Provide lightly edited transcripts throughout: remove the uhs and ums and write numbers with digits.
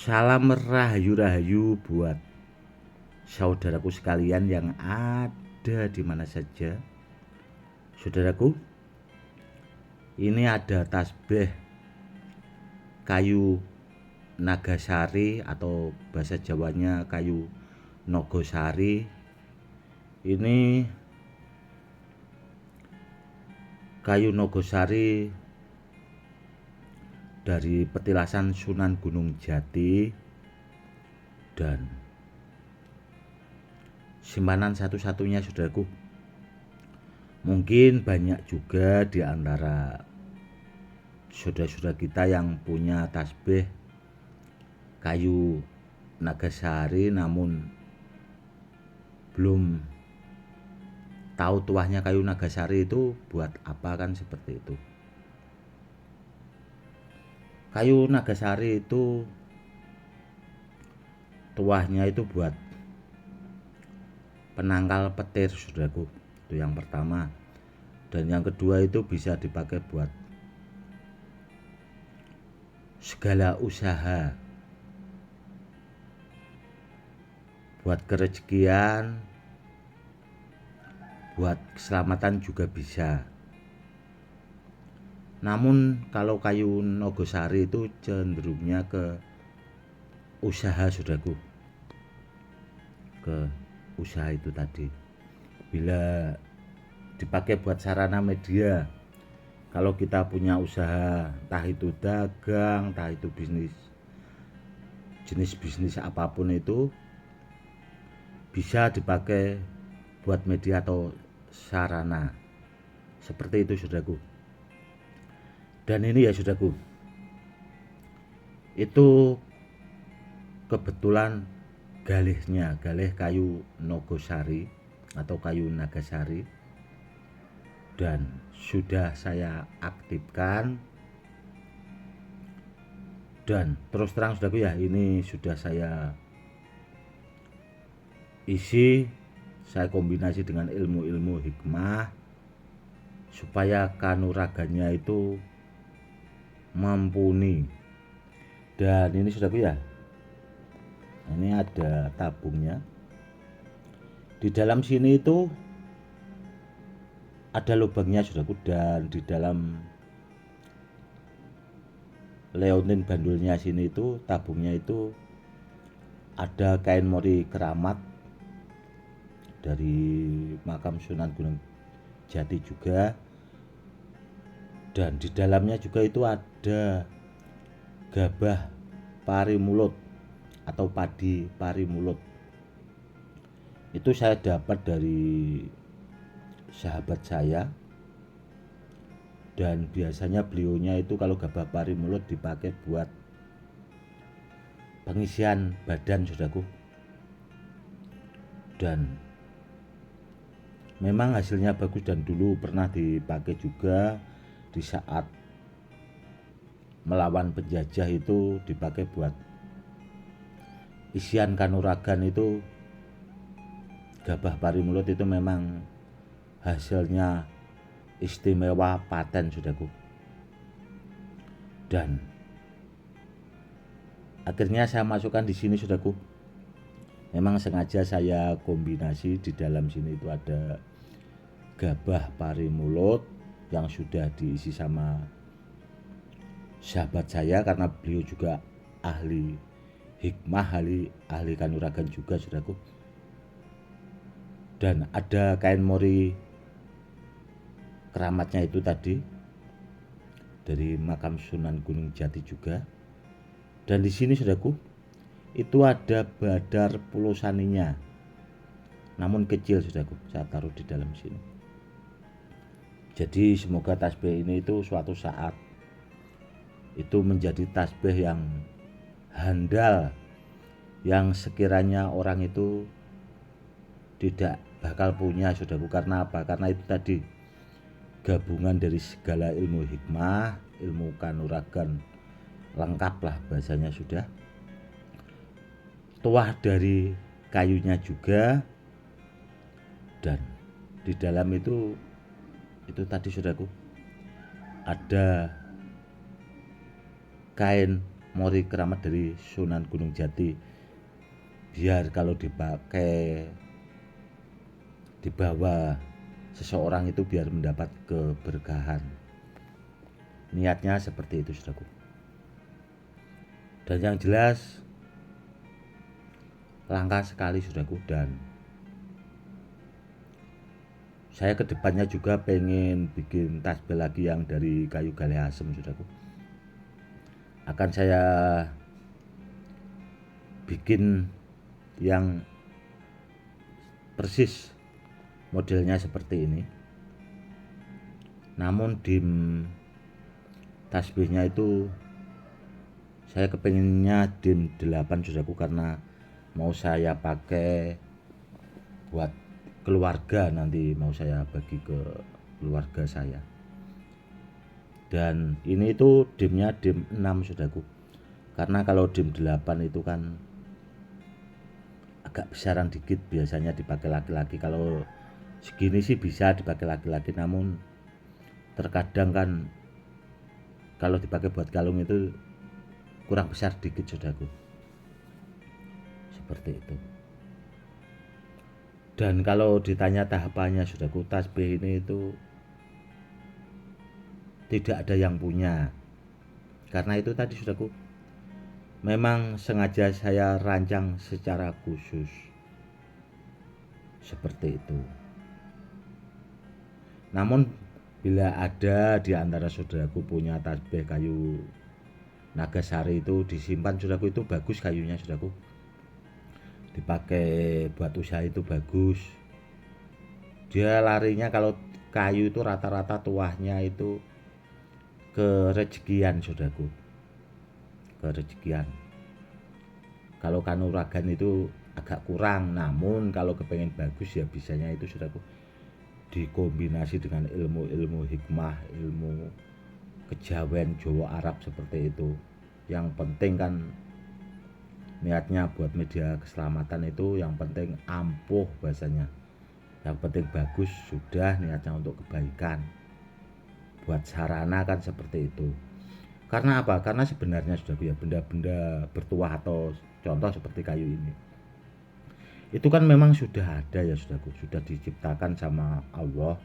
Salam rahayu-rahayu buat saudaraku sekalian yang ada di mana saja. Saudaraku, ini ada tasbih kayu nagasari atau bahasa Jawanya kayu nogosari. Ini kayu nogosari dari petilasan Sunan Gunung Jati dan simpanan satu-satunya saudaraku. Mungkin banyak juga di antara saudara-saudara kita yang punya tasbih kayu nagasari namun belum tahu tuahnya kayu nagasari itu buat apa, kan seperti itu. Kayu nagasari itu tuahnya itu buat penangkal petir saudaraku, itu yang pertama. Dan yang kedua itu bisa dipakai buat segala usaha, buat kerezekian, buat keselamatan juga bisa. Namun kalau kayu nogosari itu cenderungnya ke usaha saudaraku, ke usaha itu tadi. Bila dipakai buat sarana media, kalau kita punya usaha, entah itu dagang, entah itu bisnis, jenis bisnis apapun itu bisa dipakai buat media atau sarana seperti itu saudaraku. Dan ini ya saudaraku, itu kebetulan galih kayu nogosari atau kayu nagasari, dan sudah saya aktifkan. Dan terus terang saudaraku ya, ini sudah saya isi, saya kombinasi dengan ilmu-ilmu hikmah supaya kanuragannya itu mumpuni. Dan ini saudaraku ya, ini ada tabungnya. Di dalam sini itu ada lubangnya saudaraku, dan di dalam leontin bandulnya sini itu tabungnya itu ada kain mori keramat dari makam Sunan Gunung Jati juga. Dan di dalamnya juga itu ada gabah pari mulut atau padi pari mulut. Itu saya dapat dari sahabat saya, dan biasanya beliaunya itu kalau gabah pari mulut dipakai buat pengisian badan saudaraku. Dan memang hasilnya bagus, dan dulu pernah dipakai juga di saat melawan penjajah, itu dipakai buat isian kanuragan. Itu gabah pari mulut itu memang hasilnya istimewa, paten saudaraku. Dan akhirnya saya masukkan di sini saudaraku. Memang sengaja saya kombinasi, di dalam sini itu ada gabah pari mulut yang sudah diisi sama sahabat saya, karena beliau juga ahli hikmah, ahli kanuragan juga saudaraku. Dan ada kain mori keramatnya itu tadi dari makam Sunan Gunung Jati juga. Dan di sini saudaraku itu ada badar pulosaninya, namun kecil saudaraku, saya taruh di dalam sini. Jadi semoga tasbih ini itu suatu saat itu menjadi tasbih yang handal, yang sekiranya orang itu tidak bakal punya saudaraku. Karena apa? Karena itu tadi gabungan dari segala ilmu hikmah, ilmu kanuragan, lengkap lah bahasanya sudah. Tuah dari kayunya juga, dan di dalam itu tadi saudaraku ada kain Mori Keramat dari Sunan Gunung Jati, biar kalau dipakai dibawa seseorang itu biar mendapat keberkahan. Niatnya seperti itu, saudaraku. Dan yang jelas langka sekali, saudaraku, dan saya kedepannya juga pengen bikin tasbih lagi yang dari kayu gale asem, saudaraku. Akan saya bikin yang persis modelnya seperti ini, namun dim tasbihnya itu saya kepengennya dim 8, saudaraku, karena mau saya pakai buat keluarga, nanti mau saya bagi ke keluarga saya. Dan ini itu dimnya dim 6, saudaraku, karena kalau dim 8 itu kan agak besaran dikit, biasanya dipakai laki-laki. Kalau segini sih bisa dipakai laki-laki, namun terkadang kan kalau dipakai buat kalung itu kurang besar dikit, saudaraku, seperti itu. Dan kalau ditanya tahapannya, saudaraku, tasbih ini itu tidak ada yang punya. Karena itu tadi, saudaraku, memang sengaja saya rancang secara khusus seperti itu. Namun bila ada di antara saudaraku punya tasbih kayu Nagasari itu disimpan, saudaraku, itu bagus kayunya, saudaraku, dipakai buat usaha itu bagus. Dia larinya kalau kayu itu rata-rata tuahnya itu ke rezekian, saudaraku, ke rezekian. Kalau kanuragan itu agak kurang, namun kalau kepengen bagus ya bisanya itu, saudaraku, dikombinasi dengan ilmu-ilmu hikmah, ilmu kejawen Jawa Arab seperti itu. Yang penting kan niatnya buat media keselamatan itu, yang penting ampuh bahasanya, yang penting bagus, sudah niatnya untuk kebaikan buat sarana kan seperti itu. Karena apa? Karena sebenarnya sudah ya benda-benda bertuah atau contoh seperti kayu ini itu kan memang sudah ada ya, sudah diciptakan sama Allah.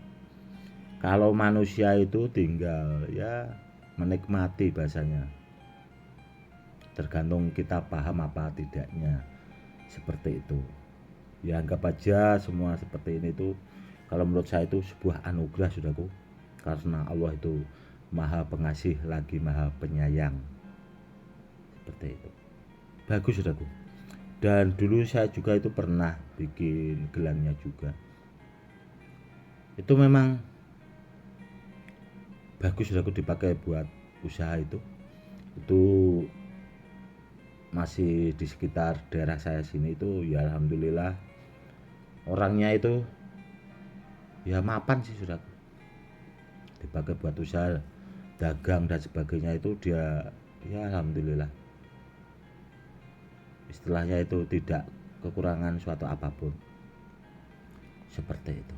Kalau manusia itu tinggal ya menikmati bahasanya, tergantung kita paham apa tidaknya, seperti itu. Ya anggap aja semua seperti ini tuh, kalau menurut saya itu sebuah anugerah, saudaraku, karena Allah itu maha pengasih lagi maha penyayang, seperti itu. Bagus, saudaraku. Dan dulu saya juga itu pernah bikin gelangnya juga, itu memang bagus, saudaraku, dipakai buat usaha itu masih di sekitar daerah saya sini itu ya alhamdulillah orangnya itu ya mapan sih, saudaraku, dipakai buat usaha dagang dan sebagainya itu dia ya alhamdulillah istilahnya itu tidak kekurangan suatu apapun, seperti itu.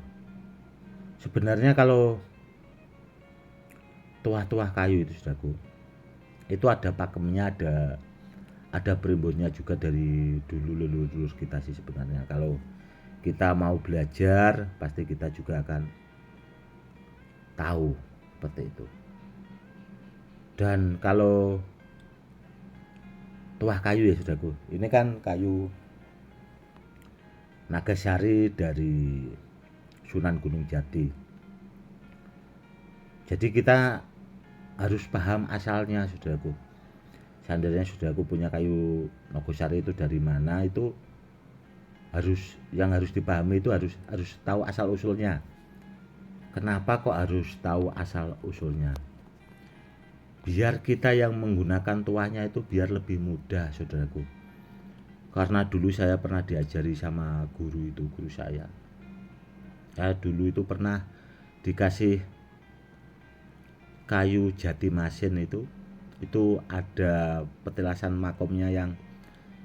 Sebenarnya kalau tuah-tuah kayu itu, saudaraku, itu ada pakemnya, ada primbonnya juga dari dulu leluhur kita sih sebenarnya. Kalau kita mau belajar pasti kita juga akan tahu seperti itu. Dan kalau tuah kayu ya, saudaraku, ini kan kayu Nagasari dari Sunan Gunung Jati. Jadi kita harus paham asalnya, saudaraku. Seandainya saudaraku punya kayu Nogosari itu dari mana, itu harus dipahami, itu harus tahu asal usulnya. Kenapa kok harus tahu asal usulnya? Biar kita yang menggunakan tuahnya itu biar lebih mudah, saudaraku. Karena dulu saya pernah diajari sama guru saya. Saya dulu itu pernah dikasih kayu jati masin itu ada petilasan makomnya yang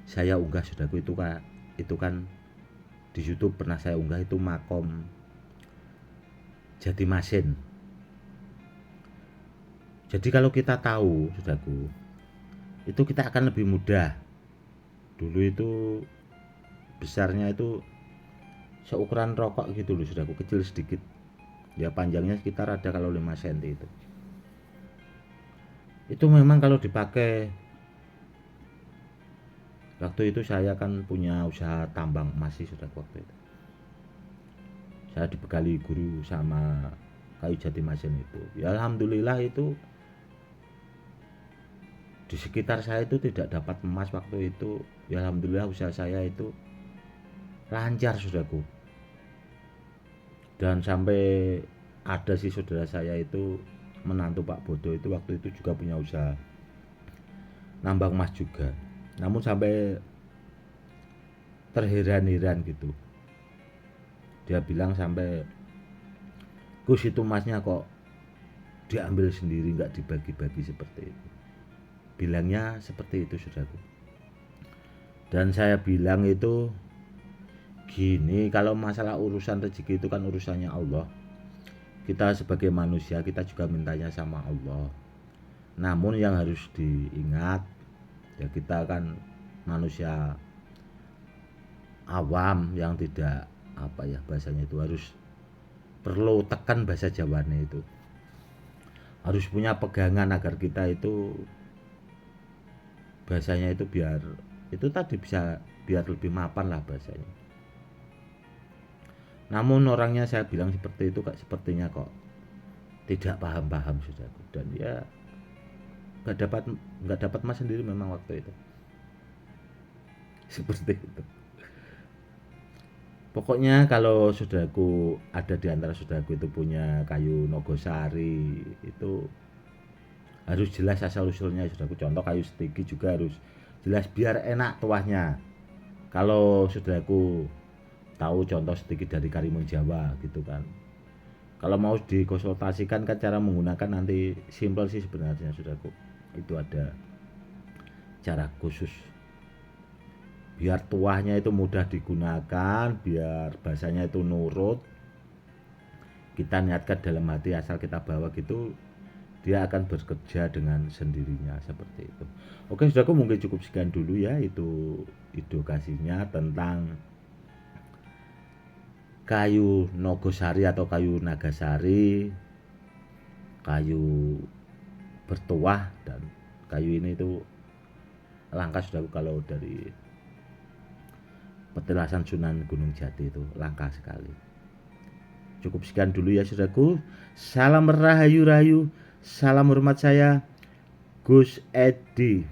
saya unggah, saudaraku, itu kan di YouTube pernah saya unggah, itu makom jati masin. Jadi kalau kita tahu, saudaraku, itu kita akan lebih mudah. Dulu itu besarnya itu seukuran rokok gitu loh, sudah aku kecil sedikit. Ya panjangnya sekitar ada kalau 5 cm itu. Itu memang kalau dipakai, waktu itu saya kan punya usaha tambang emas sih sudah waktu itu. Saya dibekali guru sama kayu jati mesin itu. Ya alhamdulillah itu di sekitar saya itu tidak dapat emas waktu itu. Ya alhamdulillah usaha saya itu lancar sudahku. Dan sampai ada sih saudara saya itu menantu Pak Bodo itu waktu itu juga punya usaha nambang emas juga. Namun sampai terheran-heran gitu. Dia bilang sampai, Gus itu emasnya kok diambil sendiri nggak dibagi-bagi seperti itu. Bilangnya seperti itu saudaraku. Dan saya bilang itu gini, kalau masalah urusan rezeki itu kan urusannya Allah. Kita sebagai manusia kita juga mintanya sama Allah. Namun yang harus diingat, ya kita kan manusia awam yang tidak apa ya bahasanya itu, harus perlu tekan bahasa Jawanya itu. Harus punya pegangan agar kita itu bahasanya itu biar itu tadi bisa biar lebih mapan lah bahasanya. Namun orangnya saya bilang seperti itu kak, sepertinya kok tidak paham-paham saudaraku. Dan ya nggak dapat mas sendiri memang waktu itu. Seperti itu. Pokoknya kalau saudaraku ada di antara saudaraku itu punya kayu nogosari, itu harus jelas asal usulnya saudaraku. Contoh kayu setigi juga harus jelas biar enak tuahnya. Kalau saudaraku tahu contoh sedikit dari Karimun Jawa gitu kan, kalau mau dikonsultasikan kan cara menggunakan nanti simple sih sebenarnya saudaraku. Itu ada cara khusus biar tuahnya itu mudah digunakan, biar bahasanya itu nurut. Kita niatkan dalam hati, asal kita bawa gitu dia akan bekerja dengan sendirinya seperti itu. Oke saudaraku, mungkin cukup sekian dulu ya, itu edukasinya tentang kayu nogosari atau kayu nagasari, kayu bertuah. Dan kayu ini itu langka saudaraku, kalau dari petilasan Sunan Gunung Jati itu langka sekali. Cukup sekian dulu ya saudaraku. Salam rahayu-rahayu, salam hormat saya Gus Edi.